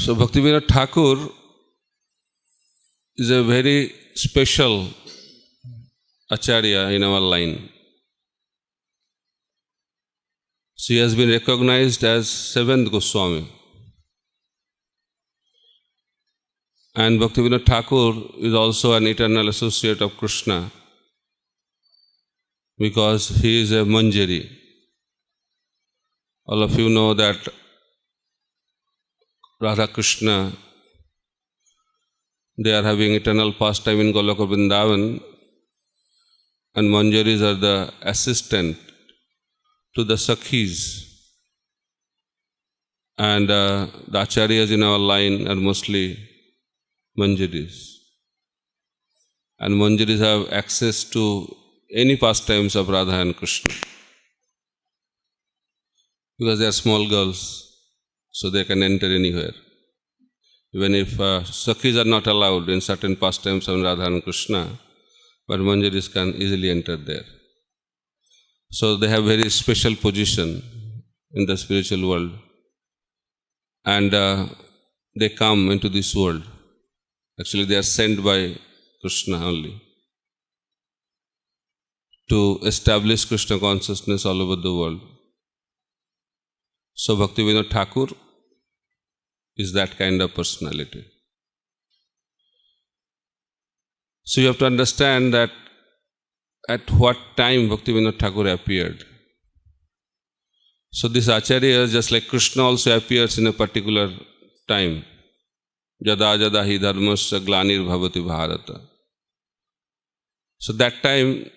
So Bhaktivinoda Thakur is a very special Acharya in our line. So he has been recognized as Seventh Goswami. And Bhaktivinoda Thakur is also an eternal associate of Krishna because he is a Manjari. All of you know that Radha Krishna, they are having eternal pastime in Goloka Vrindavan, and Manjaris are the assistant to the Sakhis. And the Acharyas in our line are mostly Manjaris. And Manjaris have access to any pastimes of Radha and Krishna. Because they are small girls, so they can enter anywhere. Even if Sakhis are not allowed in certain pastimes of Radha and Krishna, but Manjaris can easily enter there. So they have very special position in the spiritual world. And they come into this world. Actually, they are sent by Krishna only to establish Krishna consciousness all over the world. So Bhaktivinoda Thakur is that kind of personality. So you have to understand that at what time Bhaktivinoda Thakur appeared. So this Acharya, just like Krishna also appears in a particular time. Yada-yada-hi dharmasya glanir bhavati bharata. So that time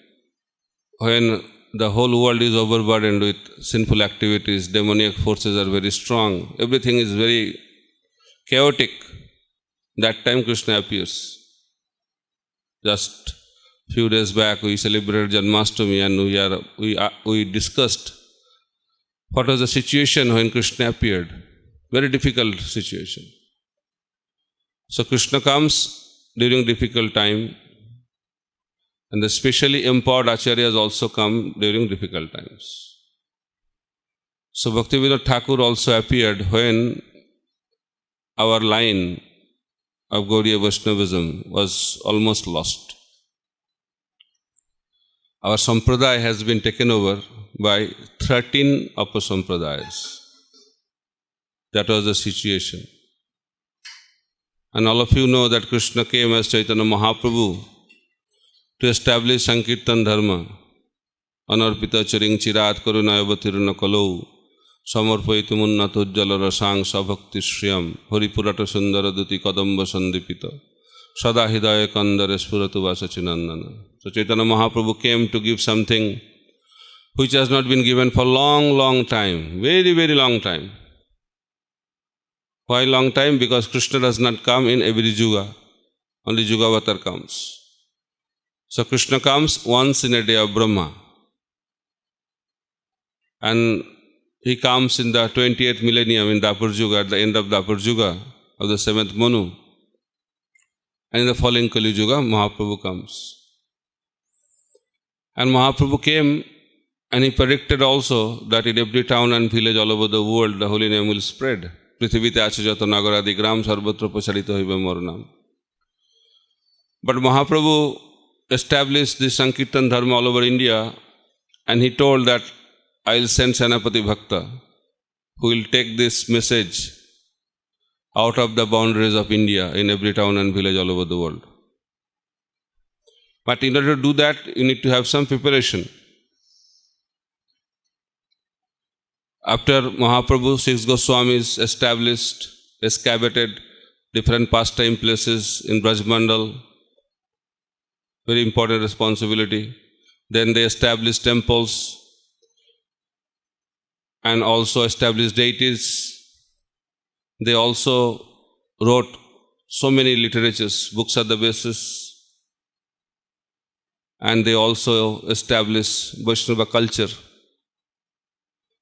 when the whole world is overburdened with sinful activities, demoniac forces are very strong, everything is very chaotic, that time Krishna appears. Just few days back we celebrated Janmashtami and we discussed what was the situation when Krishna appeared. Very difficult situation. So Krishna comes during difficult time, and the specially empowered Acharyas also come during difficult times. So Bhaktivinoda Thakur also appeared when our line of Gaudiya Vaishnavism was almost lost. Our Sampradaya has been taken over by 13 Upasampradayas. That was the situation. And all of you know that Krishna came as Chaitanya Mahaprabhu to establish Sankirtan Dharma. Anarpita charing chirat karunayavatiruna kalau samarpaitum unnatujjala rasang sabhakti shriyam haripurata sundara duti kadamba sandipita sada hidaya kandare spuratu vasachinandana. So Chaitanya Mahaprabhu came to give something which has not been given for long time, very long time. Why long time? Because Krishna does not come in every Yuga, only Yugavatar comes. So Krishna comes once in a day of Brahma, and he comes in the 28th millennium in Dapur Yuga, at the end of Dapur Yuga of the 7th Manu, and in the following Kali Yuga, Mahaprabhu comes. And Mahaprabhu came and he predicted also that in every town and village all over the world the holy name will spread. Prithivite ache jato nagaradi gram sarvatra pracharito hoibe mor naam. But Mahaprabhu established the Sankirtan Dharma all over India, and he told that I will send Senapati Bhakta who will take this message out of the boundaries of India in every town and village all over the world. But in order to do that, you need to have some preparation. After Mahaprabhu, 6 Goswamis established, excavated different pastime places in Brajmandal. Very important responsibility. Then they established temples and also established deities. They also wrote so many literatures, books are the basis. And they also established Vaishnava culture.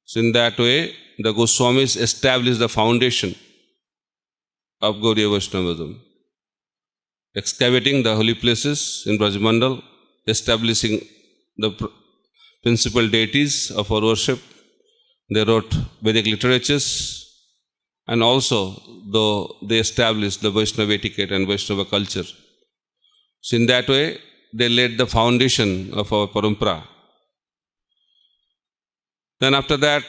So in that way, the Goswamis established the foundation of Gaudiya Vaishnavism. Excavating the holy places in Brajmandal, establishing the principal deities of our worship. They wrote Vedic literatures, And also, though they established the Vaishnava etiquette and Vaishnava culture. So in that way, they laid the foundation of our parampara. Then after that,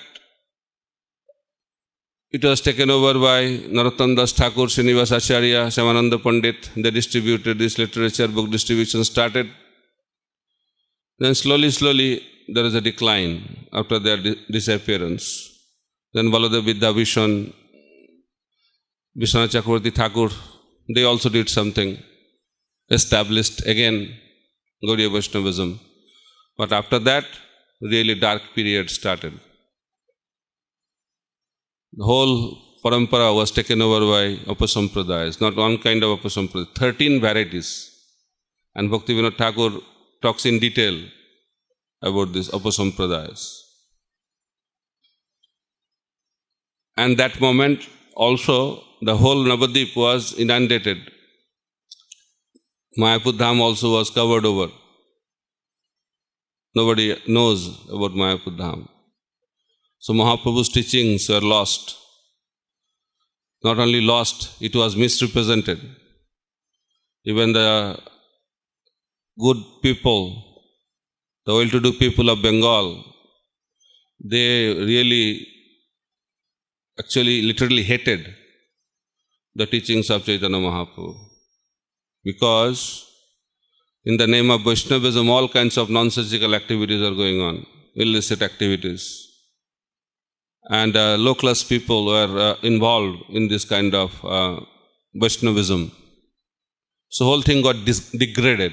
it was taken over by Narottam Das Thakur, Srinivas Acharya, Shyamananda Pandit. They distributed this literature, book distribution started. Then slowly, there is a decline after their disappearance. Then Baladev Vidyabhushan, Vishwanath Chakravarti Thakur, they also did something, established again Gaudiya Vaishnavism. But after that, really dark period started. The whole parampara was taken over by upasampradayas, not one kind of upasampradaya, 13 varieties. And Bhaktivinoda Thakur talks in detail about these upasampradayas. And that moment also, the whole Navadip was inundated. Mayapur Dham also was covered over. Nobody knows about Mayapur Dham. So Mahaprabhu's teachings were lost. Not only lost, it was misrepresented. Even the good people, the well-to-do people of Bengal, they really, actually, literally hated the teachings of Chaitanya Mahaprabhu. Because in the name of Vaishnavism, all kinds of nonsensical activities are going on, illicit activities. And low-class people were involved in this kind of Vaishnavism. So whole thing got degraded.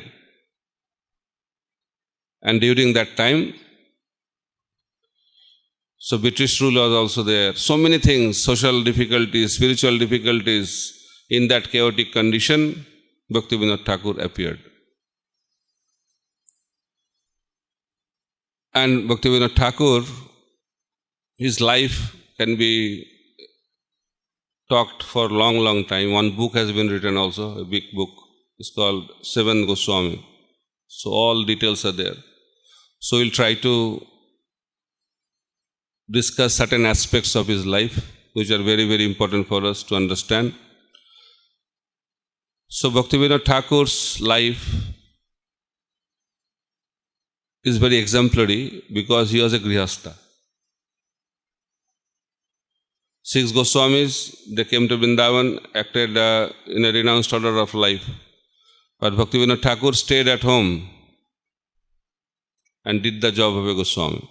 And during that time, so British rule was also there. So many things, social difficulties, spiritual difficulties. In that chaotic condition, Bhaktivinoda Thakur appeared. And Bhaktivinoda Thakur, his life can be talked for a long time. One book has been written also, a big book. It's called Seventh Goswami. So all details are there. So we'll try to discuss certain aspects of his life, which are very important for us to understand. So Bhaktivinoda Thakur's life is very exemplary because he was a Grihastha. 6 Goswamis, they came to Vrindavan, acted in a renounced order of life. But Bhaktivinoda Thakur stayed at home and did the job of a Goswami.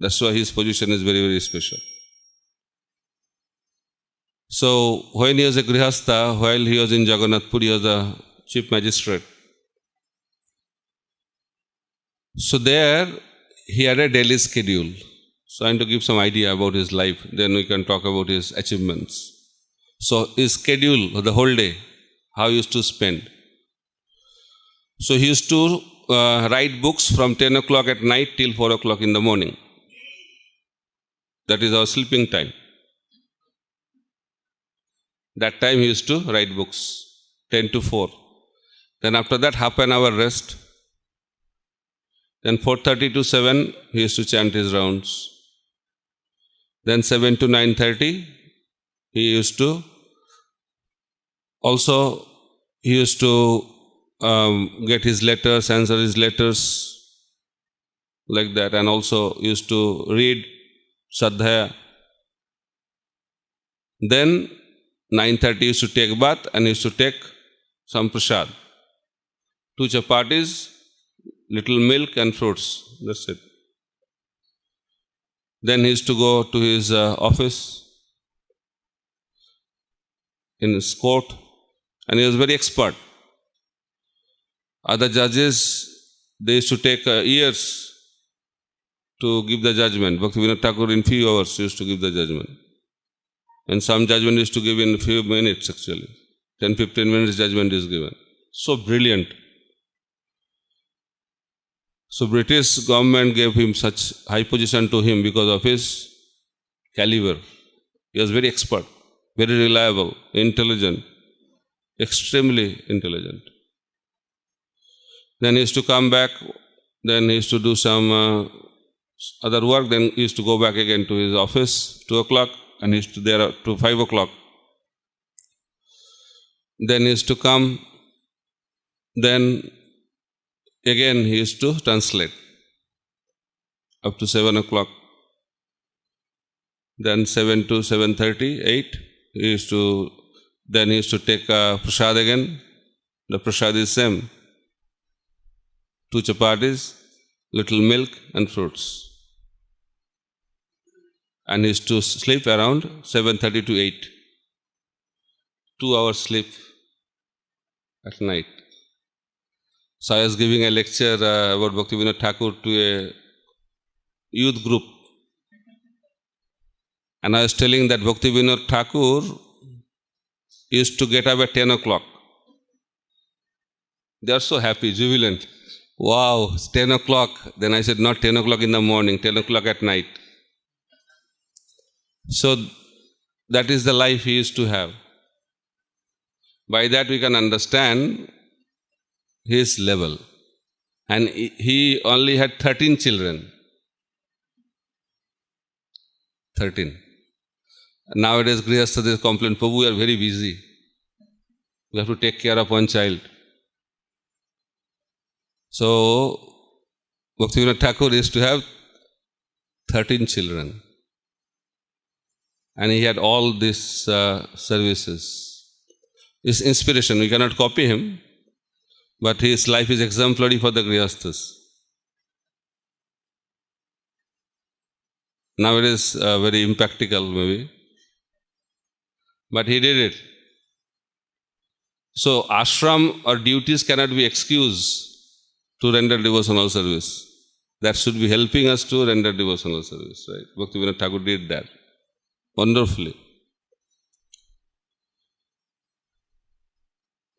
That's why his position is very special. So, when he was a Grihastha, while he was in Jagannathpur, he was a chief magistrate. So there, he had a daily schedule. So I want to give some idea about his life, then we can talk about his achievements. So his schedule, the whole day, how he used to spend. So he used to write books from 10 o'clock at night till 4 o'clock in the morning. That is our sleeping time. That time he used to write books, 10 to 4. Then after that, half an hour rest. Then 4:30 to 7, he used to chant his rounds. Then 7 to 9:30, he used to get his letters, answer his letters, like that, and also used to read Sadhya. Then 9:30 he used to take bath and he used to take some prasad. 2 chapatis, little milk and fruits. That's it. Then he used to go to his office in his court, and he was very expert. Other judges, they used to take years to give the judgment. Bhaktivinoda Thakur in few hours used to give the judgment. And some judgment used to give in few minutes actually. 10-15 minutes judgment is given. So brilliant. So British government gave him such high position to him because of his caliber. He was very expert, very reliable, intelligent, extremely intelligent. Then he used to come back, then he used to do some other work, then he used to go back again to his office, 2 o'clock, and he used to there to 5 o'clock. Then he used to come. Then again he used to translate up to 7 o'clock. Then 7 to 7:30, 8. Then he used to take prasad again. The prasad is same. 2 chapatis, little milk and fruits. And he used to sleep around 7:30 to 8. 2 hours sleep at night. So I was giving a lecture about Bhaktivinoda Thakur to a youth group. And I was telling that Bhaktivinoda Thakur used to get up at 10 o'clock. They are so happy, jubilant. Wow, it's 10 o'clock. Then I said, not 10 o'clock in the morning, 10 o'clock at night. So that is the life he used to have. By that we can understand his level. And he only had 13 children. 13. Nowadays, Grihasthas complain, Prabhu, we are very busy. We have to take care of one child. So, Bhaktivinoda Thakur used to have 13 children. And he had all these services. It's inspiration. We cannot copy him, but his life is exemplary for the Grihasthas. Nowadays, very impractical maybe. But he did it. So, ashram or duties cannot be excuse to render devotional service. That should be helping us to render devotional service, right? Bhaktivinoda Thakur did that wonderfully.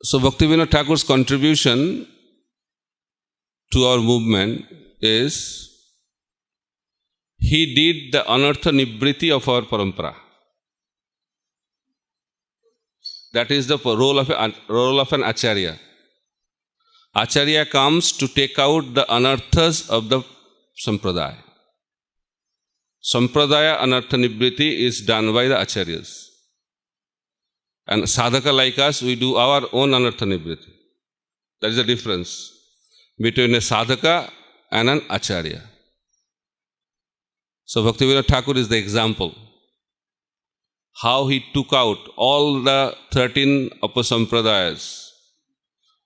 So, Bhaktivinoda Thakur's contribution to our movement is he did the anartha nibriti of our parampara. That is the role of an acharya. Acharya comes to take out the anarthas of the sampradaya. Sampradaya anartha nibriti is done by the acharyas. And sadhaka like us, we do our own anartha nibriti. That is the difference between a sadhaka and an acharya. So Bhaktivinoda Thakur is the example. How he took out all the 13 upasampradayas,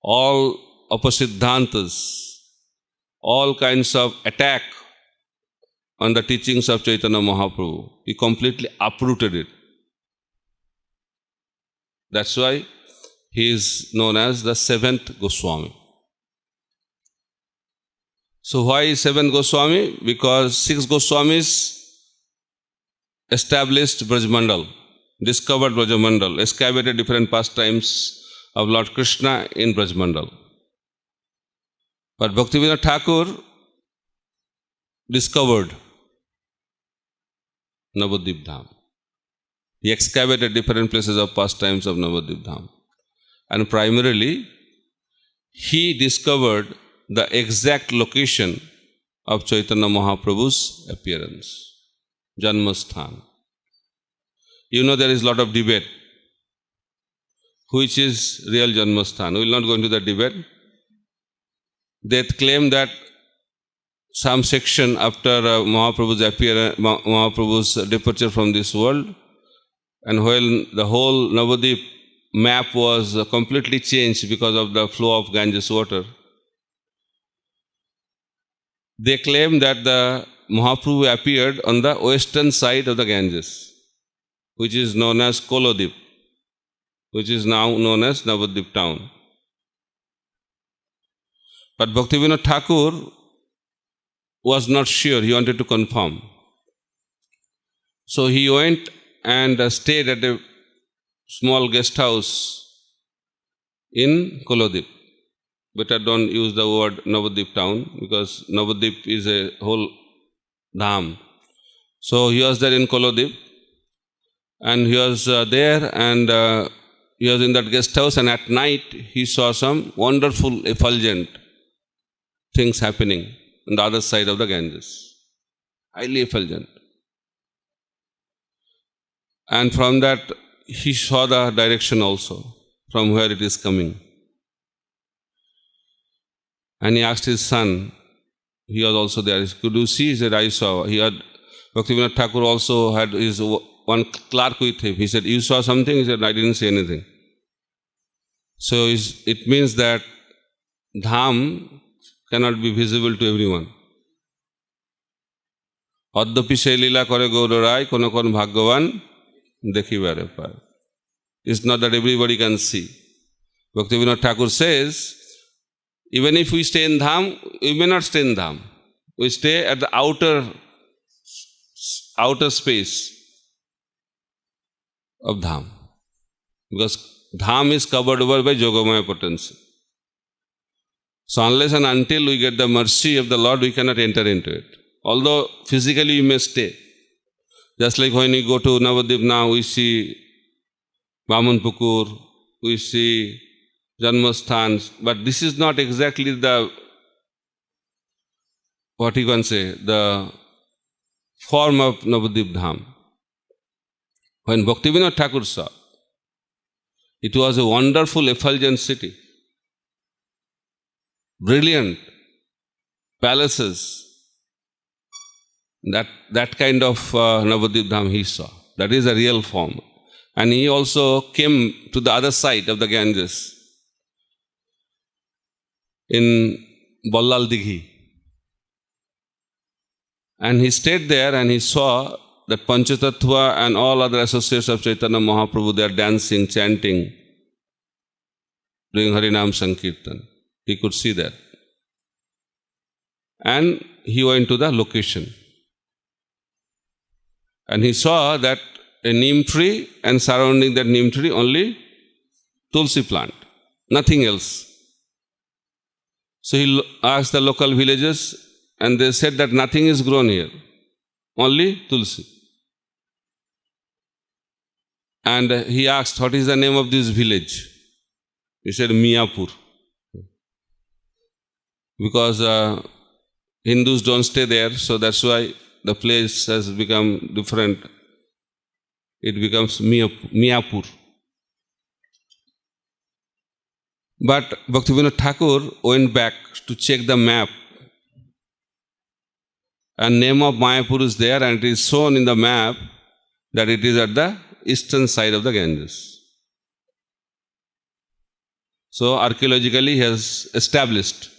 all upasiddhantas, all kinds of attack on the teachings of Chaitanya Mahaprabhu. He completely uprooted it. That's why he is known as the Seventh Goswami. So why Seventh Goswami? Because 6 Goswamis established Brajmandal, discovered Brajmandal, excavated different pastimes of Lord Krishna in Brajmandal. But Bhaktivinoda Thakur discovered Navadvip Dham. He excavated different places of pastimes of Navadvip Dham. And primarily, he discovered the exact location of Chaitanya Mahaprabhu's appearance. Janmasthan. You know there is a lot of debate. Which is real Janmasthan? We will not go into that debate. They claim that some section after Mahaprabhu's departure from this world, and when the whole Navadvip map was completely changed because of the flow of Ganges water, they claim that the Mahaprabhu appeared on the western side of the Ganges, which is known as Kolodip, which is now known as Navadvip town. But Bhaktivinoda Thakur was not sure, he wanted to confirm. So he went and stayed at a small guest house in Kolodip. Better don't use the word Navadvip town, because Navadvip is a whole dham. So he was there in Kolodip, and he was there, and he was in that guest house, and at night he saw some wonderful effulgent things happening on the other side of the Ganges. Highly effulgent. And from that, he saw the direction also, from where it is coming. And he asked his son, he was also there, could you see? He said, I saw. He had, Bhaktivinoda Thakur also had his one clerk with him. He said, you saw something? He said, I didn't see anything. So it means that Dham cannot be visible to everyone. Adyapi se lila kore Gaudarai, kono kon bhagyavan dekhibare par. It's not that everybody can see. Bhaktivinoda Thakur says, even if we stay in Dham, we may not stay in Dham. We stay at the outer space of Dham. Because Dham is covered over by Yogamaya potency. So unless and until we get the mercy of the Lord, we cannot enter into it. Although physically we may stay. Just like when we go to Navadvip now, we see Vamanpukur, we see Janmasthans, but this is not exactly the, what you can say, the form of Navadvip Dham. When Bhaktivinoda Thakur saw, it was a wonderful, effulgent city. Brilliant palaces. That kind of Navadvip Dham he saw. That is a real form. And he also came to the other side of the Ganges in Ballal Dighi. And he stayed there and he saw that Panchatattva and all other associates of Chaitanya Mahaprabhu, they are dancing, chanting, doing Harinam Sankirtan. He could see that. And he went to the location. And he saw that a neem tree and surrounding that neem tree only tulsi plant, nothing else. So he asked the local villagers and they said that nothing is grown here, only tulsi. And he asked, what is the name of this village? He said, Miyapur. Because Hindus don't stay there, so that's why the place has become different. It becomes Miyapur. But Bhaktivinoda Thakur went back to check the map. And name of Mayapur is there and it is shown in the map that it is at the eastern side of the Ganges. So archaeologically he has established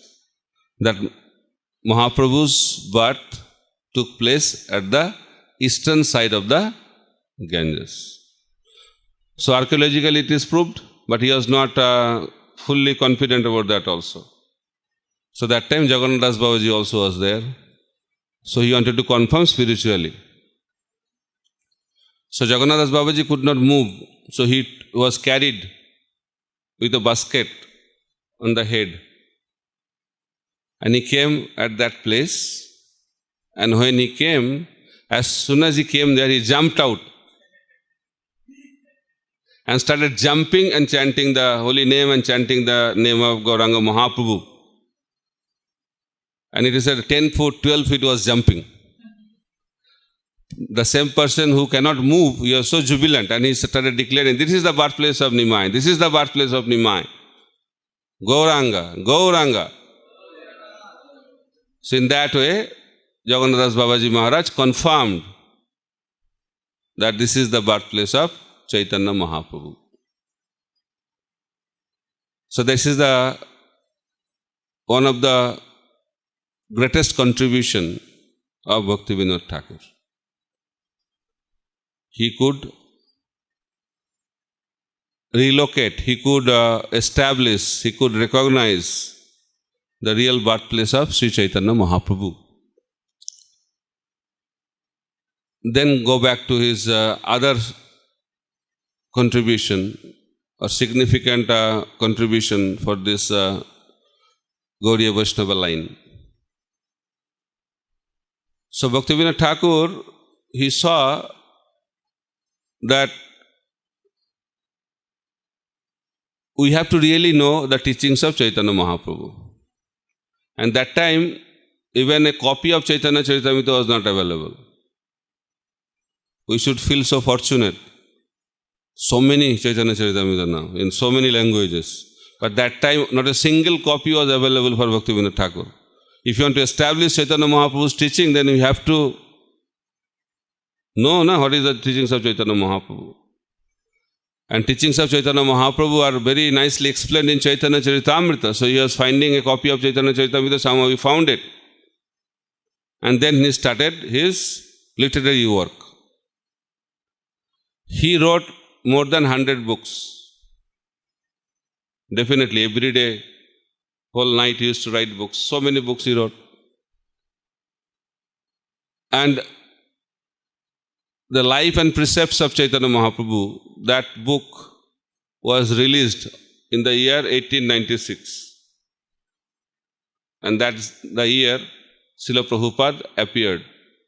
that Mahaprabhu's birth took place at the eastern side of the Ganges. So archaeologically it is proved, but he was not fully confident about that also. So that time Jagannath Das Babaji also was there. So he wanted to confirm spiritually. So Jagannath Das Babaji could not move. So he was carried with a basket on the head. And he came at that place. And when he came, as soon as he came there, he jumped out and started jumping and chanting the holy name and chanting the name of Gauranga Mahaprabhu. And it is at 10 foot, 12 feet was jumping. The same person who cannot move, he was so jubilant and he started declaring, this is the birthplace of Nimai, this is the birthplace of Nimai. Gauranga, Gauranga. So in that way, Jagannath Das Babaji Maharaj confirmed that this is the birthplace of Chaitanya Mahaprabhu. So this is one of the greatest contribution of Bhaktivinoda Thakur. He could relocate, he could establish, he could recognize the real birthplace of Sri Chaitanya Mahaprabhu. Then go back to his other contribution or significant contribution for this Gaudiya Vaishnava line. So Bhaktivinoda Thakur, he saw that we have to really know the teachings of Chaitanya Mahaprabhu. And that time, even a copy of Chaitanya Charitamrita was not available. We should feel so fortunate So many Chaitanya Charitamrita now, in so many languages. But that time, not a single copy was available for Bhaktivinoda Thakur. If you want to establish Chaitanya Mahaprabhu's teaching, then you have to know what is the teachings of Chaitanya Mahaprabhu. And teachings of Chaitanya Mahaprabhu are very nicely explained in Chaitanya Charitamrita. So he was finding a copy of Chaitanya Charitamrita, somehow he found it. And then he started his literary work. He wrote more than 100 books. Definitely, every day, whole night he used to write books. So many books he wrote. And the life and precepts of Chaitanya Mahaprabhu, that book was released in the year 1896. And that's the year Srila Prabhupada appeared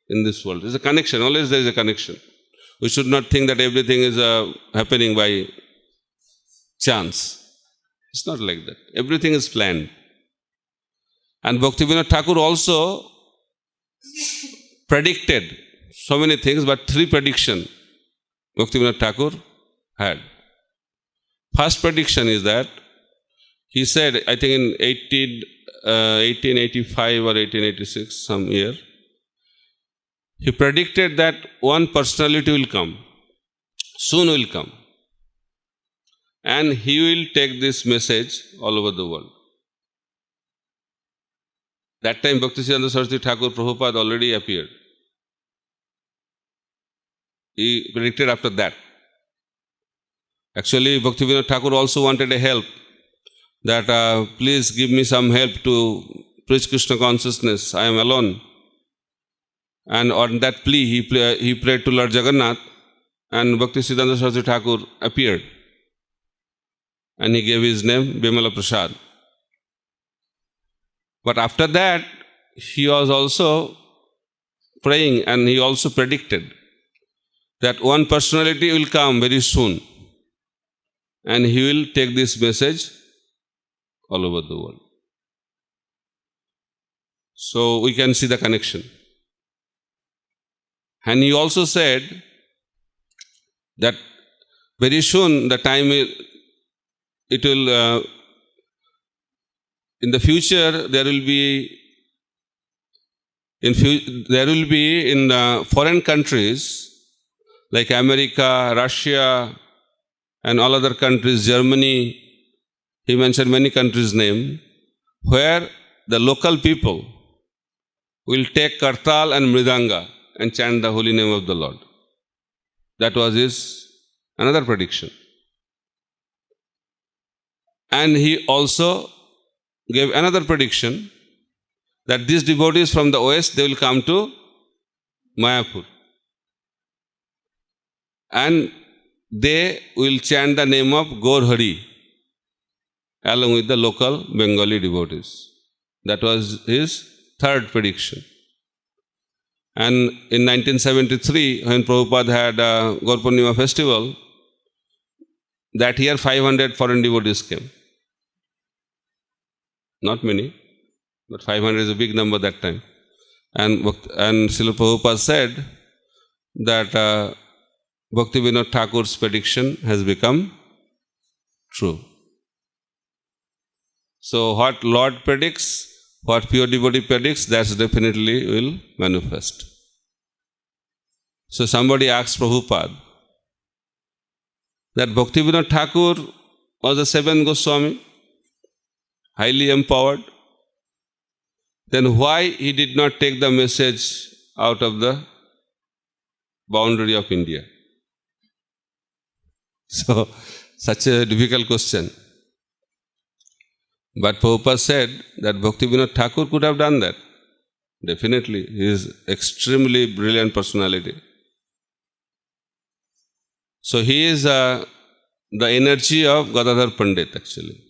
in this world. There's a connection, always there is a connection. We should not think that everything is happening by chance. It's not like that. Everything is planned. And Bhaktivinoda Thakur also predicted so many things, but 3 predictions Bhaktivinoda Thakur had. First prediction is that he said, I think in 1885 or 1886, some year, he predicted that one personality will come, soon will come, and he will take this message all over the world. That time Bhaktisiddhanta Saraswati Thakur Prabhupada already appeared. He predicted after that. Actually, Bhaktivinoda Thakur also wanted a help, that please give me some help to preach Krishna consciousness. I am alone. And on that plea, he prayed to Lord Jagannath, and Bhaktisiddhanta Saraswati Thakur appeared. And he gave his name, Bimala Prasad. But after that, he was also praying, and he also predicted that one personality will come very soon, and he will take this message all over the world. So we can see the connection. And he also said that very soon the time it will, in the future, there will be in foreign countries like America, Russia, and all other countries, Germany, he mentioned many countries' name, where the local people will take kartal and mridanga and chant the holy name of the Lord. That was his another prediction. And he also gave another prediction that these devotees from the West, they will come to Mayapur. And they will chant the name of Gaur Hari along with the local Bengali devotees. That was his third prediction. And in 1973, when Prabhupada had a Gaur Purnima festival, that year 500 foreign devotees came. Not many, but 500 is a big number that time. And Srila Prabhupada said that Bhaktivinoda Thakur's prediction has become true. So what Lord predicts, what pure devotee predicts, that definitely will manifest. So somebody asked Prabhupada that Bhaktivinoda Thakur was a Seventh Goswami, highly empowered. Then why he did not take the message out of the boundary of India? So, such a difficult question. But Prabhupada said that Bhaktivinoda Thakur could have done that. Definitely. He is extremely brilliant personality. So he is the energy of Gadadhar Pandit actually.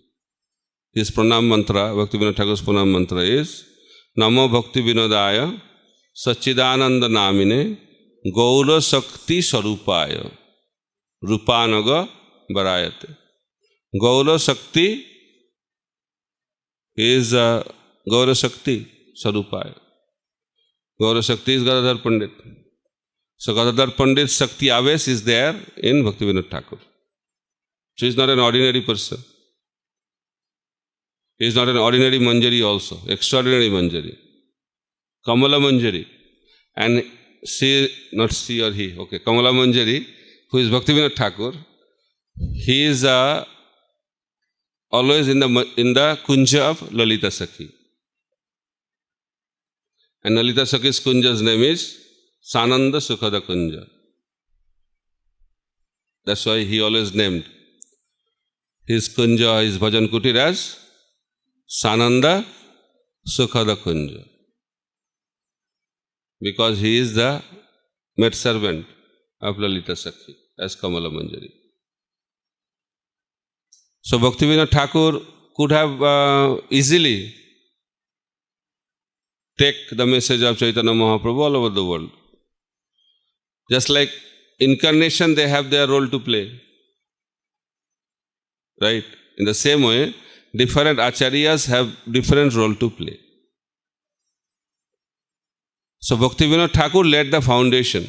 His pranam mantra, Bhaktivinoda Thakur's pranam mantra is Namo Bhaktivinodaya Sachidananda Namine Gaura Sakti Sarupaya Rupanaga Varayate. Gaura Sakti is Gaura Sakti Sarupaya. Gaura Sakti is Gadadhar Pandit. So Gadadhar Pandit's Shakti Aves is there in Bhaktivinoda Thakur. So he is not an ordinary person. He is not an ordinary Manjari also, extraordinary Manjari. Kamala Manjari. And she, not she or he, okay, Kamala Manjari, who is Bhaktivinoda Thakur, he is always in the Kunja of Lalita Sakhi. And Lalita Sakhi's Kunja's name is Sananda Sukhada Kunja. That's why he always named his Kunja, his Bhajan Kutir as Sananda Sukhada Kunja. Because he is the maid servant of Lalita Sakhi as Kamala Manjari. So Bhaktivinoda Thakur could have easily take the message of Chaitanya Mahaprabhu all over the world. Just like incarnation, they have their role to play. Right? In the same way, different acharyas have different role to play. So Bhaktivinoda Thakur laid the foundation.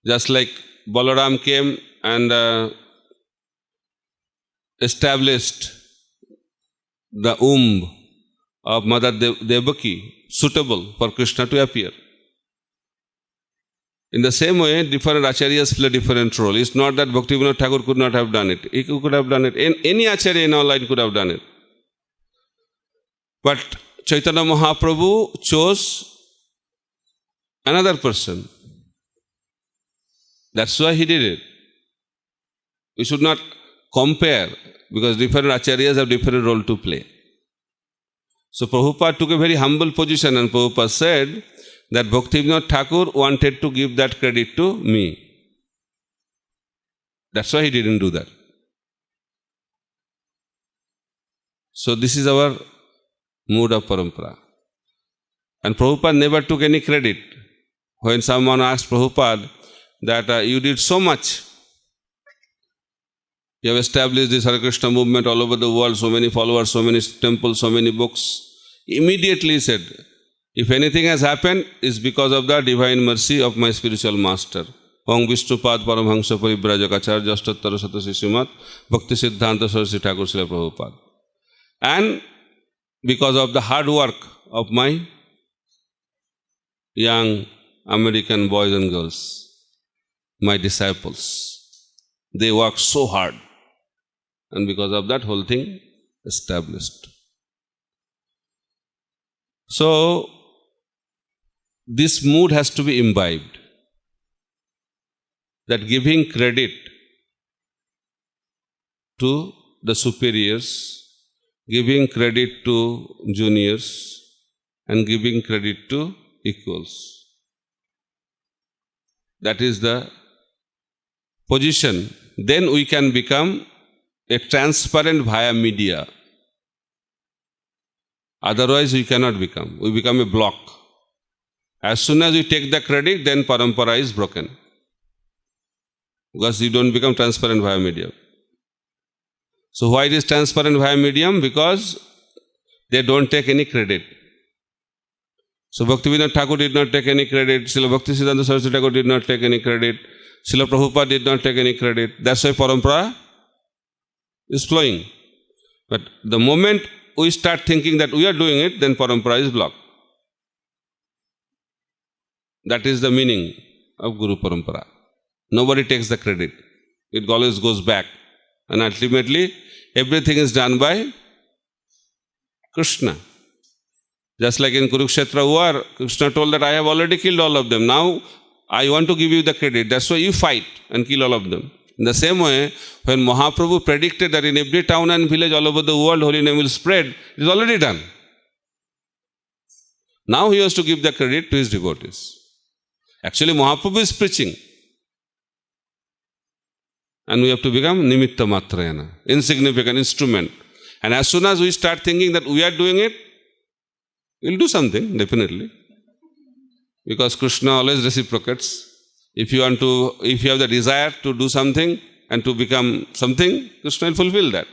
Just like Balaram came and established the womb of Mother Devaki, suitable for Krishna to appear. In the same way, different acharyas play different role. It's not that Bhaktivinoda Thakur could not have done it. He could have done it. Any acharya in our line could have done it. But Chaitanya Mahaprabhu chose another person. That's why he did it. We should not compare, because different acharyas have different role to play. So Prabhupada took a very humble position, and Prabhupada said that Bhaktivinoda Thakur wanted to give that credit to me. That's why he didn't do that. So this is our mood of parampara. And Prabhupada never took any credit. When someone asked Prabhupada that you did so much, you have established this Hare Krishna movement all over the world, so many followers, so many temples, so many books. Immediately he said, if anything has happened, it's because of the divine mercy of my spiritual master. Om Vishnupad Paramhamsa Parivrajak Acharya Ashtattara Satasishimat Bhakti Siddhanta Saraswati Thakur Srila Prabhupada. And because of the hard work of my young American boys and girls, my disciples, they worked so hard. And because of that, whole thing established. So, this mood has to be imbibed. That giving credit to the superiors, giving credit to juniors, and giving credit to equals. That is the position. Then we can become a transparent via media. Otherwise we cannot become. We become a block. As soon as we take the credit, then parampara is broken. Because you don't become transparent via medium. So why it is transparent via medium? Because they don't take any credit. So Bhaktivinoda Thakur did not take any credit. Srila Bhaktisiddhanta Saraswati Thakur did not take any credit. Srila Prabhupada did not take any credit. That's why parampara is flowing. But the moment we start thinking that we are doing it, then parampara is blocked. That is the meaning of Guru Parampara. Nobody takes the credit. It always goes back. And ultimately, everything is done by Krishna. Just like in Kurukshetra war, Krishna told that I have already killed all of them. Now, I want to give you the credit. That's why you fight and kill all of them. In the same way, when Mahaprabhu predicted that in every town and village all over the world, holy name will spread, it is already done. Now he has to give the credit to his devotees. Actually, Mahaprabhu is preaching. And we have to become nimitta matrayana, insignificant instrument. And as soon as we start thinking that we are doing it, we'll do something, definitely. Because Krishna always reciprocates. If you have the desire to do something and to become something, Krishna will fulfill that.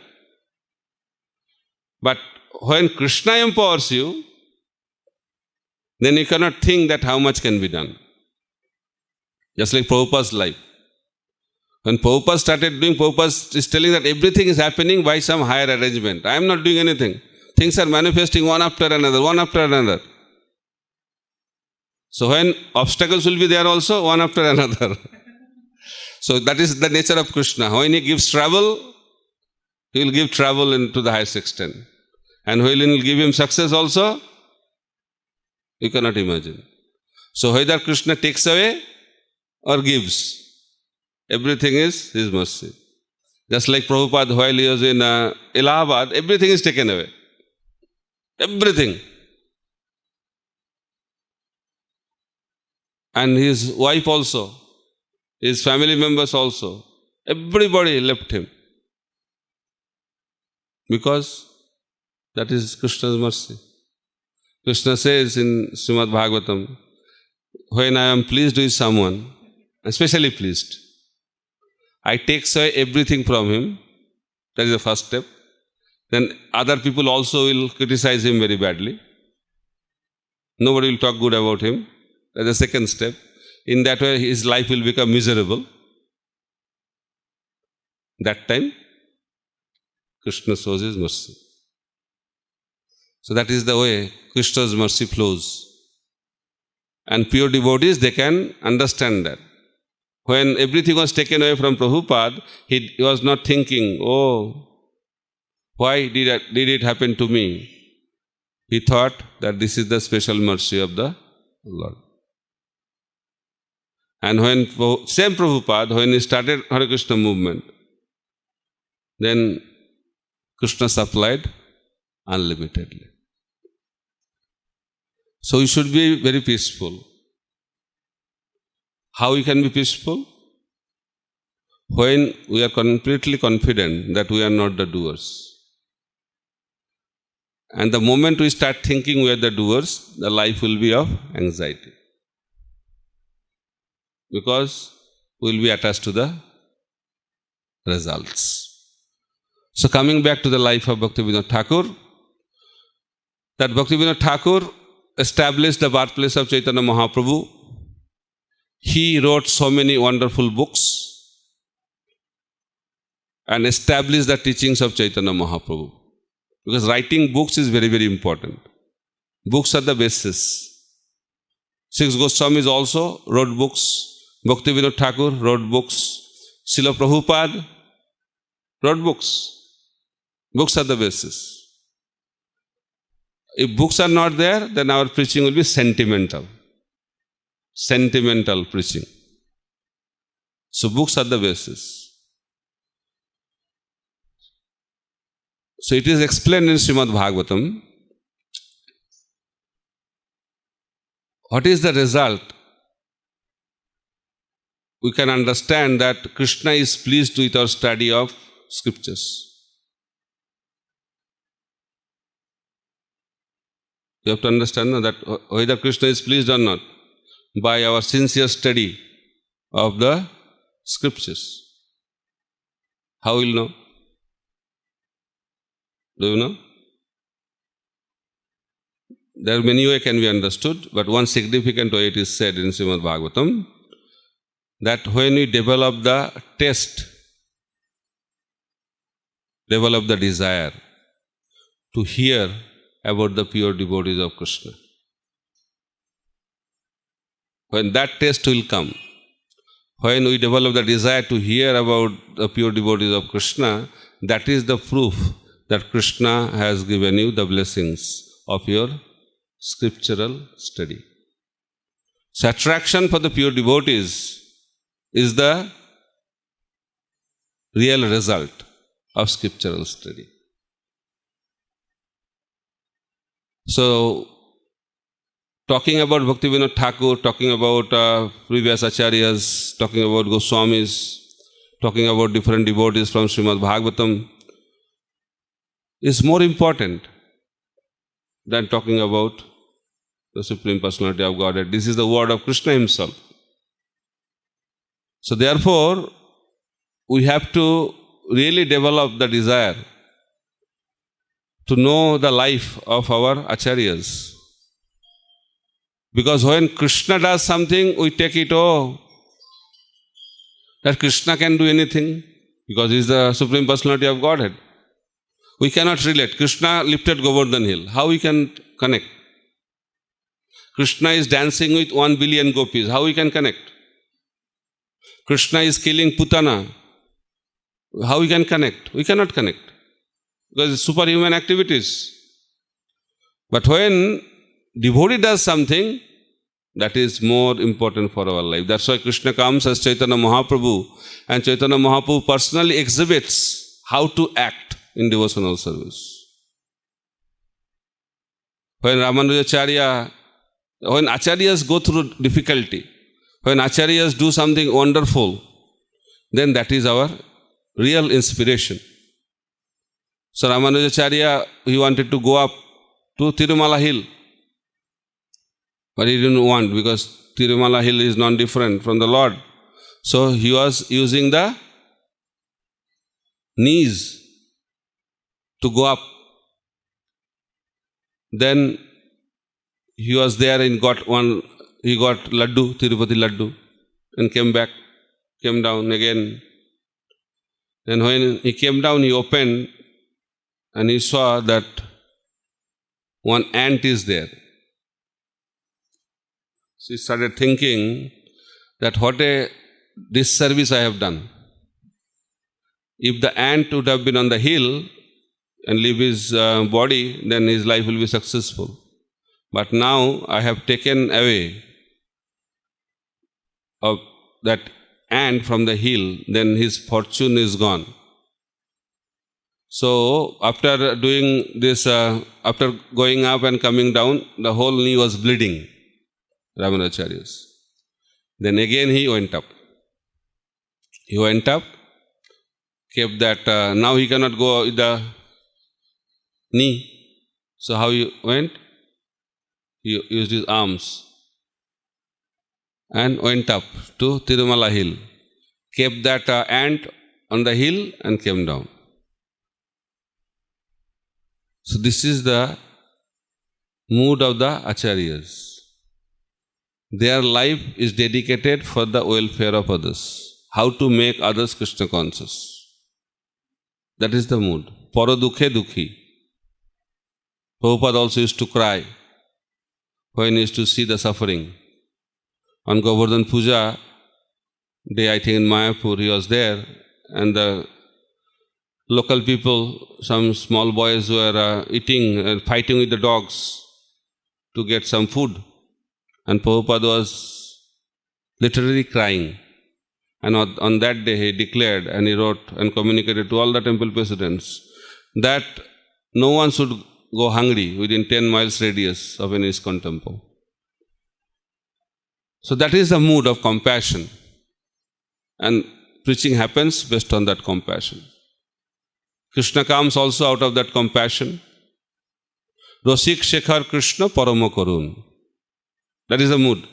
But when Krishna empowers you, then you cannot think that how much can be done. Just like Prabhupada's life. When Prabhupada started doing, Prabhupada is telling that everything is happening by some higher arrangement. I am not doing anything. Things are manifesting one after another, one after another. So when obstacles will be there also, one after another. So that is the nature of Krishna. When he gives travel, he will give travel into the highest extent. And when he will give him success also, you cannot imagine. So whether Krishna takes away or gives, everything is his mercy. Just like Prabhupada, while he was in Allahabad, everything is taken away. Everything. And his wife also, his family members also, everybody left him. Because that is Krishna's mercy. Krishna says in Srimad Bhagavatam, when I am pleased with someone, especially pleased, I take away everything from him. That is the first step. Then other people also will criticize him very badly. Nobody will talk good about him. That is the second step. In that way, his life will become miserable. That time, Krishna shows his mercy. So that is the way Krishna's mercy flows. And pure devotees, they can understand that. When everything was taken away from Prabhupada, he was not thinking, oh, why did it happen to me? He thought that this is the special mercy of the Lord. And when same Prabhupada, when he started Hare Krishna movement, then Krishna supplied unlimitedly. So we should be very peaceful. How we can be peaceful? When we are completely confident that we are not the doers. And the moment we start thinking we are the doers, the life will be of anxiety. Because we will be attached to the results. So coming back to the life of Bhaktivinoda Thakur, that Bhaktivinoda Thakur established the birthplace of Chaitanya Mahaprabhu. He wrote so many wonderful books and established the teachings of Chaitanya Mahaprabhu. Because writing books is very, very important. Books are the basis. Six Goswamis also wrote books. Bhaktivinoda Thakur wrote books. Srila Prabhupada wrote books. Books are the basis. If books are not there, then our preaching will be sentimental. Sentimental preaching. So books are the basis. So it is explained in Srimad Bhagavatam. What is the result? We can understand that Krishna is pleased with our study of scriptures. You have to understand that whether Krishna is pleased or not by our sincere study of the scriptures. How will you know? Do you know? There are many ways can be understood, but one significant way it is said in Srimad Bhagavatam that when we develop the taste, develop the desire to hear about the pure devotees of Krishna. When that taste will come, when we develop the desire to hear about the pure devotees of Krishna, that is the proof that Krishna has given you the blessings of your scriptural study. So attraction for the pure devotees is the real result of scriptural study. So, talking about Bhaktivinoda Thakur, talking about previous acharyas, talking about Goswamis, talking about different devotees from Srimad Bhagavatam, is more important than talking about the Supreme Personality of Godhead. This is the word of Krishna himself. So therefore, we have to really develop the desire to know the life of our acharyas. Because when Krishna does something, we take it, that Krishna can do anything, because he is the Supreme Personality of Godhead. We cannot relate. Krishna lifted Govardhan Hill. How we can connect? Krishna is dancing with 1 billion gopis. How we can connect? Krishna is killing Putana. How we can connect? We cannot connect. Because it's superhuman activities. But when devotee does something, that is more important for our life. That's why Krishna comes as Chaitanya Mahaprabhu, and Chaitanya Mahaprabhu personally exhibits how to act in devotional service. When Ramanujacharya, when Acharyas go through difficulty, when Acharyas do something wonderful, then that is our real inspiration. So Ramanujacharya, he wanted to go up to Tirumala Hill, but he didn't want, because Tirumala Hill is non-different from the Lord. So he was using the knees to go up. Then he was there and he got laddu, Tirupati laddu, and came back, came down again. Then when he came down, he opened and he saw that one ant is there. So he started thinking that what a disservice I have done. If the ant would have been on the hill and leave his body, then his life will be successful. But now I have taken away of that ant from the hill, then his fortune is gone. So after doing this, after going up and coming down, the whole knee was bleeding, Ramanujacharya's. Then again he went up. He went up, kept that, now he cannot go with the knee. So how he went? He used his arms and went up to Tirumala Hill, kept that ant on the hill and came down. So this is the mood of the Acharyas. Their life is dedicated for the welfare of others. How to make others Krishna conscious. That is the mood. Paro dukhe dukhi. Prabhupada also used to cry when he used to see the suffering. On Govardhan Puja day, I think in Mayapur, he was there, and the local people, some small boys were eating and fighting with the dogs to get some food. And Prabhupada was literally crying. And on that day he declared and he wrote and communicated to all the temple presidents that no one should go hungry within 10 miles radius of an ISKCON temple. So that is the mood of compassion. And preaching happens based on that compassion. Krishna comes also out of that compassion. Rosik Shekhar Krishna Paramo Karun. That is the mood.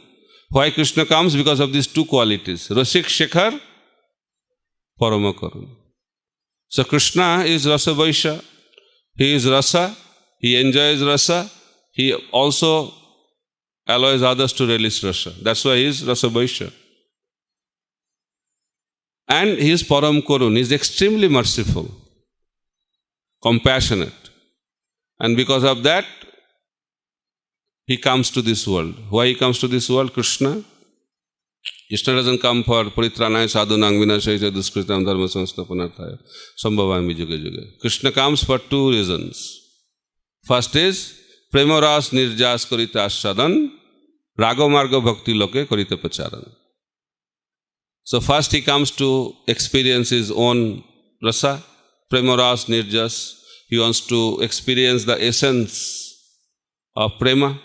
Why Krishna comes? Because of these two qualities. Rosik Shekhar Paramo Karun. So Krishna is Rasa Vaisha. He is Rasa. He enjoys Rasa. He also allows others to relish Rasa. That's why he is Rasa Vaisha. And he is Param Karun. He is extremely merciful, compassionate. And because of that, he comes to this world. Why he comes to this world? Krishna doesn't come for Paritranaya Sadhunang Vinashaya Duskritam Dharma Samstapanarthaya Sambhavami Juge Juge. Krishna comes for two reasons. First is Premaras Nirjas Karita Ashadan Ragamarga Bhakti Loke Karita Pacharan. So first he comes to experience his own rasa, Premaras Nirjas. He wants to experience the essence of prema.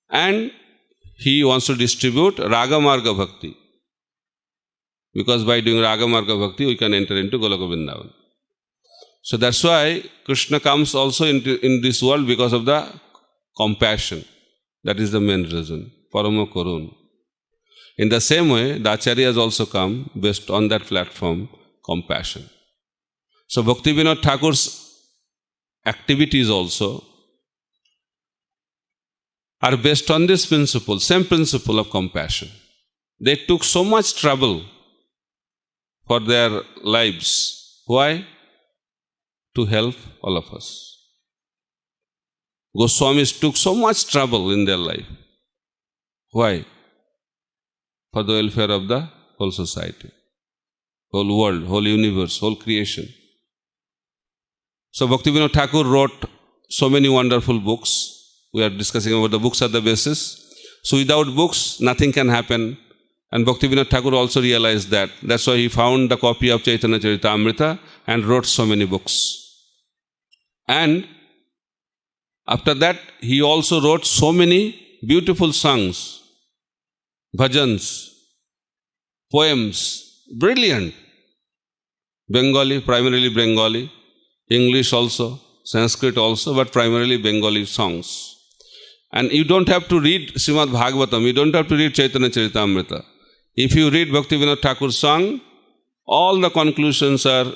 And he wants to distribute Ragamarga Bhakti. Because by doing Ragamarga Bhakti, we can enter into Goloka Vrindavan. So that's why Krishna comes also in this world because of the compassion. That is the main reason. Parama Karun. In the same way, the Acharyas also come based on that platform, compassion. So Bhaktivinoda Thakur's activities also are based on this principle, same principle of compassion. They took so much trouble for their lives. Why? To help all of us. Goswamis took so much trouble in their life. Why? For the welfare of the whole society, whole world, whole universe, whole creation. So Bhaktivinoda Thakur wrote so many wonderful books. We are discussing about the books are the basis. So without books, nothing can happen. And Bhaktivinoda Thakur also realized that. That's why he found the copy of Chaitanya Charitamrita and wrote so many books. And after that, he also wrote so many beautiful songs, bhajans, poems, brilliant. Bengali, primarily Bengali, English also, Sanskrit also, but primarily Bengali songs. And you don't have to read Srimad Bhagavatam, you don't have to read Chaitanya Charitamrita. If you read Bhaktivinoda Thakur's song, all the conclusions are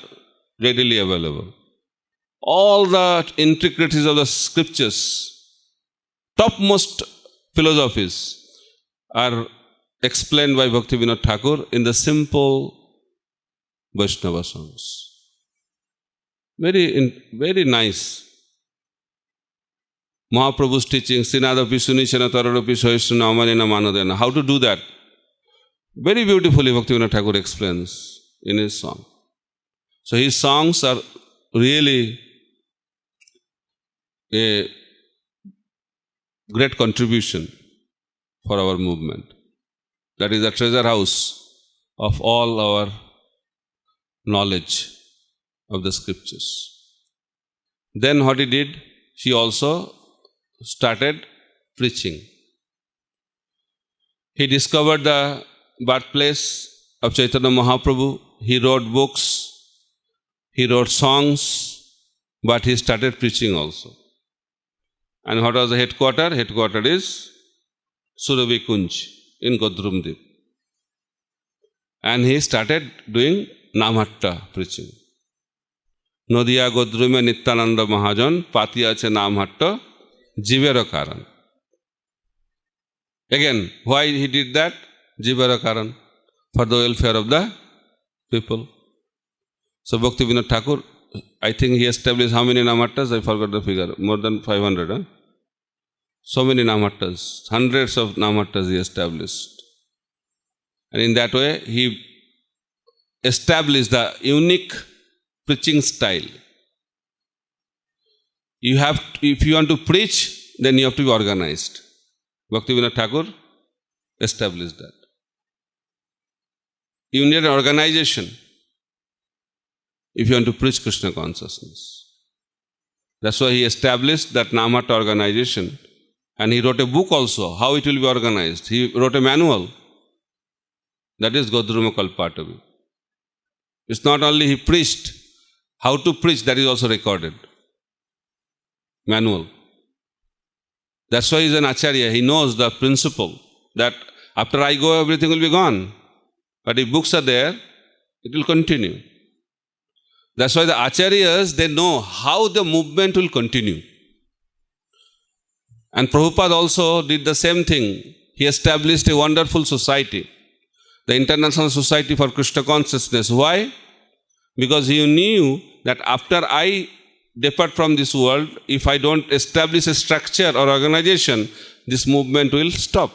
readily available. All the intricacies of the scriptures, topmost philosophies are explained by Bhaktivinoda Thakur in the simple Vaishnava songs. Very nice. Mahaprabhu's teaching, Sinadapi Sunichana Taradapi Sohishna Amanina Manadena. How to do that? Very beautifully Bhaktivinoda Thakur explains in his song. So his songs are really a great contribution for our movement. That is the treasure house of all our knowledge of the scriptures. Then what he did, he also started preaching. He discovered the birthplace of Chaitanya Mahaprabhu. He wrote books, he wrote songs, but he started preaching also. And what was the headquarter? Headquarter is Surabhi Kunj in Godrumdip. And he started doing Namhatta preaching. Nodiya Godrume Nityananda Mahajan Patiyache Namhatta Jivera Karan. Again, why he did that? Jivera Karan. For the welfare of the people. So Bhaktivinoda Thakur, I think he established how many Namhattas? I forgot the figure. More than 500. Huh? So many Namhattas. Hundreds of Namhattas he established. And in that way, he established the unique preaching style. If you want to preach, then you have to be organized. Bhaktivinoda Thakur established that. You need an organization if you want to preach Krishna consciousness. That's why he established that Namhatta organization. And he wrote a book also, how it will be organized. He wrote a manual. That is Godruma Kalpatavi. It's not only he preached, how to preach, that is also recorded. Manual. That's why he is an Acharya. He knows the principle that after I go, everything will be gone. But if books are there, it will continue. That's why the Acharyas, they know how the movement will continue. And Prabhupada also did the same thing. He established a wonderful society, the International Society for Krishna Consciousness. Why? Because he knew that after I depart from this world, if I don't establish a structure or organization, this movement will stop.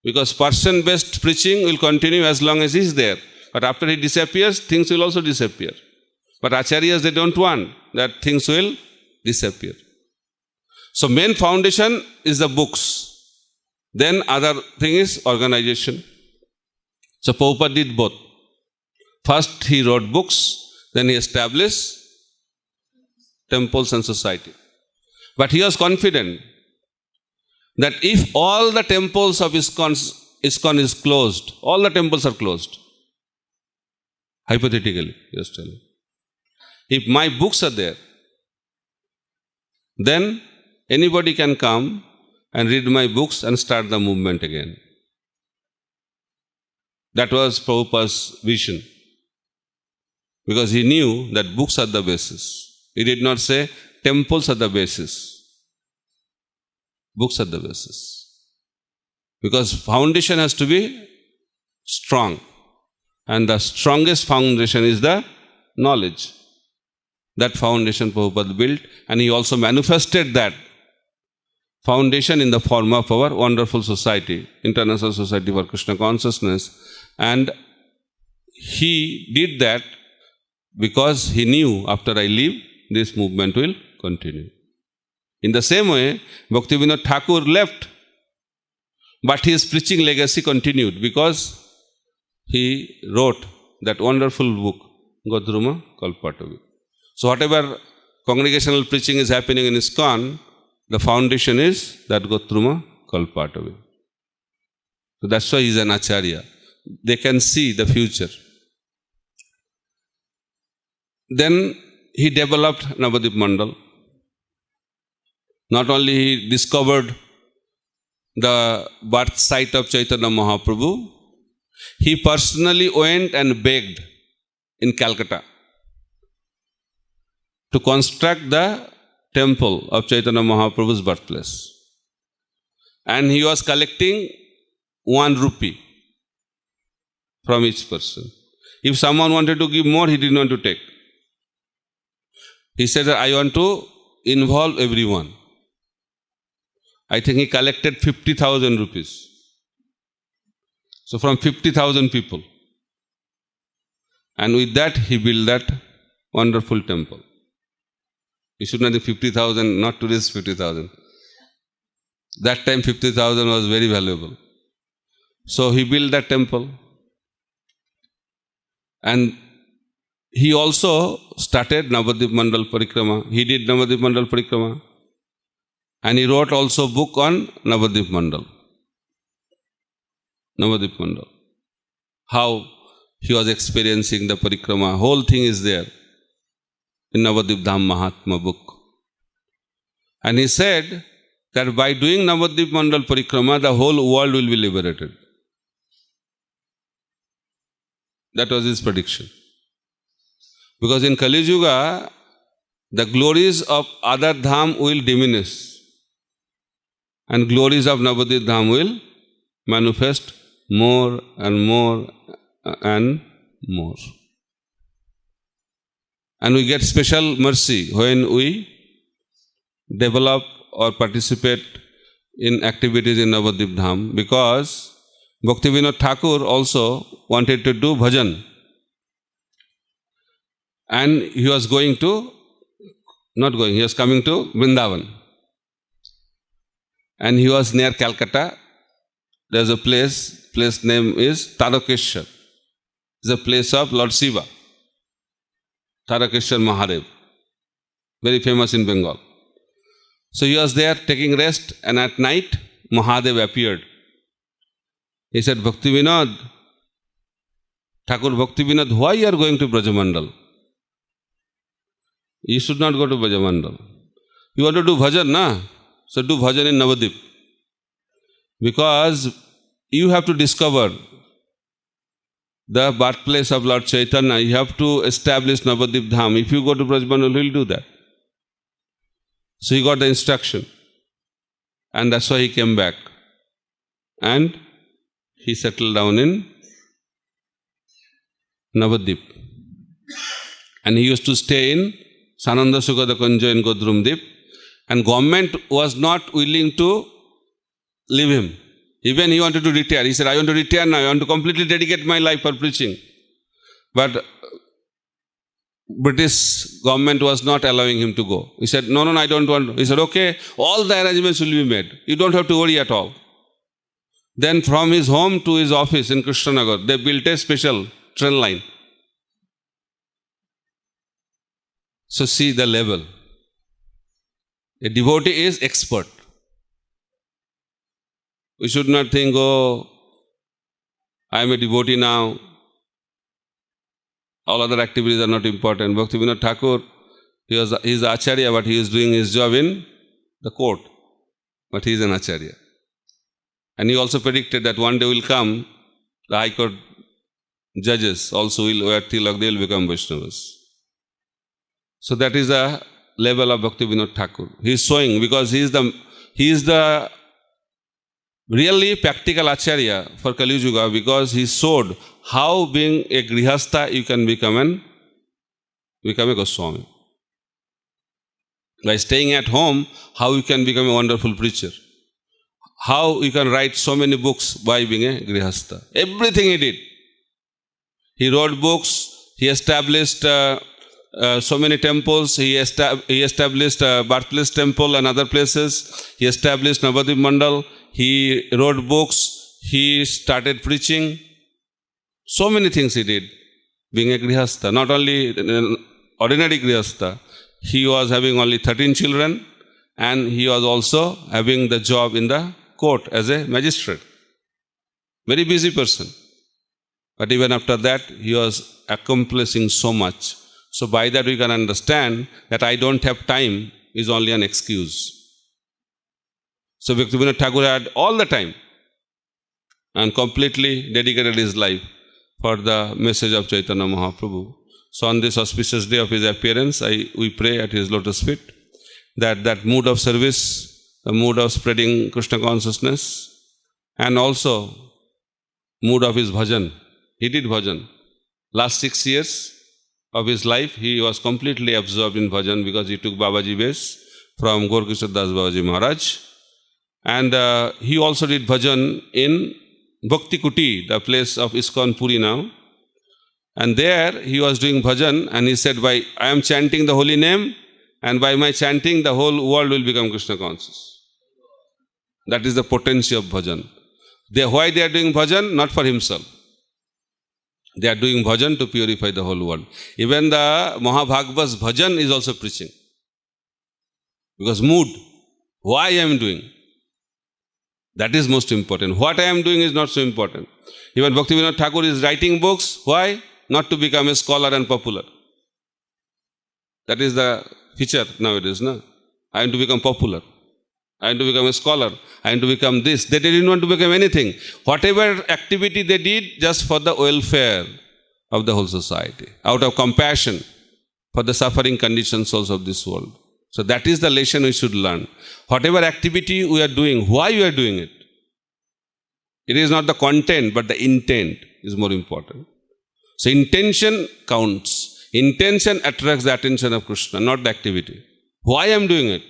Because person-based preaching will continue as long as he is there. But after he disappears, things will also disappear. But Acharyas, they don't want that things will disappear. So main foundation is the books. Then other thing is organization. So Prabhupada did both. First he wrote books, then he established temples and society. But he was confident that if all the temples of ISKCON is closed, all the temples are closed. Hypothetically, just tell me. If my books are there, then anybody can come and read my books and start the movement again. That was Prabhupada's vision. Because he knew that books are the basis. He did not say temples are the basis. Books are the basis. Because foundation has to be strong. And the strongest foundation is the knowledge. That foundation Prabhupada built, and he also manifested that foundation in the form of our wonderful society, International Society for Krishna Consciousness. And he did that because he knew after I leave, this movement will continue. In the same way, Bhaktivinoda Thakur left, but his preaching legacy continued because he wrote that wonderful book, Godruma Kalpatavi. So whatever congregational preaching is happening in ISKCON, the foundation is that Godruma Kalpatavi. So that's why he is an Acharya. They can see the future. Then he developed Navadip Mandal. Not only he discovered the birth site of Chaitanya Mahaprabhu, he personally went and begged in Calcutta to construct the temple of Chaitanya Mahaprabhu's birthplace. And he was collecting 1 rupee from each person. If someone wanted to give more, he didn't want to take. He said, I want to involve everyone. I think he collected 50,000 rupees. So from 50,000 people. And with that, he built that wonderful temple. You should not think 50,000, not today's 50,000. That time 50,000 was very valuable. So he built that temple. And he also started Navadip Mandal Parikrama. He did Navadip Mandal Parikrama. And he wrote also a book on Navadip Mandal. Navadip Mandal. How he was experiencing the Parikrama. Whole thing is there in Navadip Dham Mahatma book. And he said that by doing Navadip Mandal Parikrama, the whole world will be liberated. That was his prediction. Because in Kali Yuga, the glories of other dham will diminish. And glories of Navadip Dham will manifest more and more and more. And we get special mercy when we develop or participate in activities in Navadip Dham, because Bhaktivinoda Thakur also wanted to do bhajan. And he was coming to Vrindavan. And he was near Calcutta. There's a place name is Tarakeshwar. It's a place of Lord Shiva. Tarakeshwar Mahadev. Very famous in Bengal. So he was there taking rest, and at night Mahadev appeared. He said, Bhaktivinoda, Thakur Bhaktivinoda, why you are going to Brajamandal? You should not go to Brajamandal. You want to do bhajan, na? So do bhajan in Navadip. Because you have to discover the birthplace of Lord Chaitanya. You have to establish Navadip Dham. If you go to Brajamandal, he will do that. So he got the instruction. And that's why he came back. And he settled down in Navadip. And he used to stay in Sananda Sukada Kunja in Godrumdip. And government was not willing to leave him. Even he wanted to retire. He said, I want to retire now. I want to completely dedicate my life for preaching. But British government was not allowing him to go. He said, no, I don't want to. He said, okay, all the arrangements will be made. You don't have to worry at all. Then from his home to his office in Krishnanagara, they built a special train line. So see the level. A devotee is expert. We should not think, oh, I am a devotee now. All other activities are not important. Bhaktivinoda Thakur, he is the Acharya, but he is doing his job in the court. But he is an Acharya. And he also predicted that one day will come, the High Court judges also will wear tilak, they will become Vaishnavas. So that is the level of Bhaktivinoda Thakur. He is showing, because he is the he is the really practical Acharya for Kali Yuga, because he showed how being a Grihastha you can become a Goswami. By staying at home, how you can become a wonderful preacher. How you can write so many books by being a Grihastha. Everything he did. He wrote books, he established so many temples, he established Birthplace Temple and other places, he established Navadvip Mandal, he wrote books, he started preaching. So many things he did, being a Grihastha. Not only an ordinary Grihastha, he was having only 13 children, and he was also having the job in the court as a magistrate. Very busy person. But even after that, he was accomplishing so much. So by that we can understand that I don't have time is only an excuse. So Bhaktivinoda Thakur had all the time and completely dedicated his life for the message of Chaitanya Mahaprabhu. So on this auspicious day of his appearance, we pray at his lotus feet that mood of service, the mood of spreading Krishna consciousness, and also mood of his bhajan. He did bhajan. Last 6 years of his life, he was completely absorbed in bhajan because he took Babaji base from Gaur-Kishore Das Babaji Maharaj. And he also did bhajan in Bhakti Kuti, the place of ISKCON Puri now. And there he was doing bhajan, and he said, I am chanting the holy name, and by my chanting the whole world will become Krishna conscious. That is the potency of bhajan. Why they are doing bhajan? Not for himself. They are doing bhajan to purify the whole world. Even the Mahabhagavata's bhajan is also preaching. Because mood, why I am doing? That is most important. What I am doing is not so important. Even Bhaktivinoda Thakur is writing books. Why? Not to become a scholar and popular. That is the feature nowadays. No? I am to become popular. I am to become a scholar. I am to become this. They didn't want to become anything. Whatever activity they did, just for the welfare of the whole society. Out of compassion for the suffering conditioned souls of this world. So that is the lesson we should learn. Whatever activity we are doing, why we are doing it? It is not the content, but the intent is more important. So intention counts. Intention attracts the attention of Krishna, not the activity. Why I am doing it?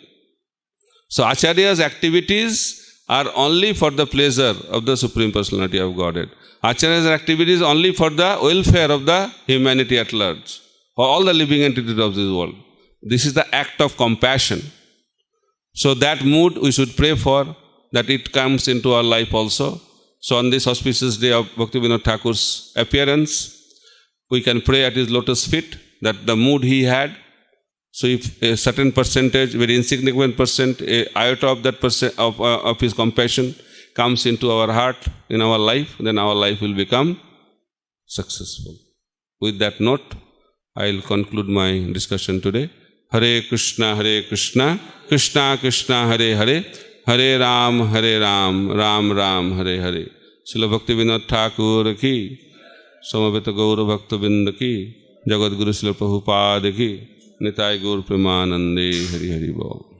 So Acharya's activities are only for the pleasure of the Supreme Personality of Godhead. Acharya's activities only for the welfare of the humanity at large, for all the living entities of this world. This is the act of compassion. So that mood we should pray for, that it comes into our life also. So on this auspicious day of Bhaktivinoda Thakur's appearance, we can pray at his lotus feet that the mood he had. So if a certain percentage, very insignificant percent, a iota of that percent of his compassion comes into our heart, in our life, then our life will become successful. With that note, I will conclude my discussion today. Hare Krishna, Krishna Krishna, Hare Hare, Hare Ram, Ram Ram, Hare Hare. Srila Bhaktivinoda Thakur ki, Samaveta Gaura Bhaktavinda ki, Jagat Guru Srila Prabhupada ki, Nitai Gaur Premanande, Hari Hari Bol.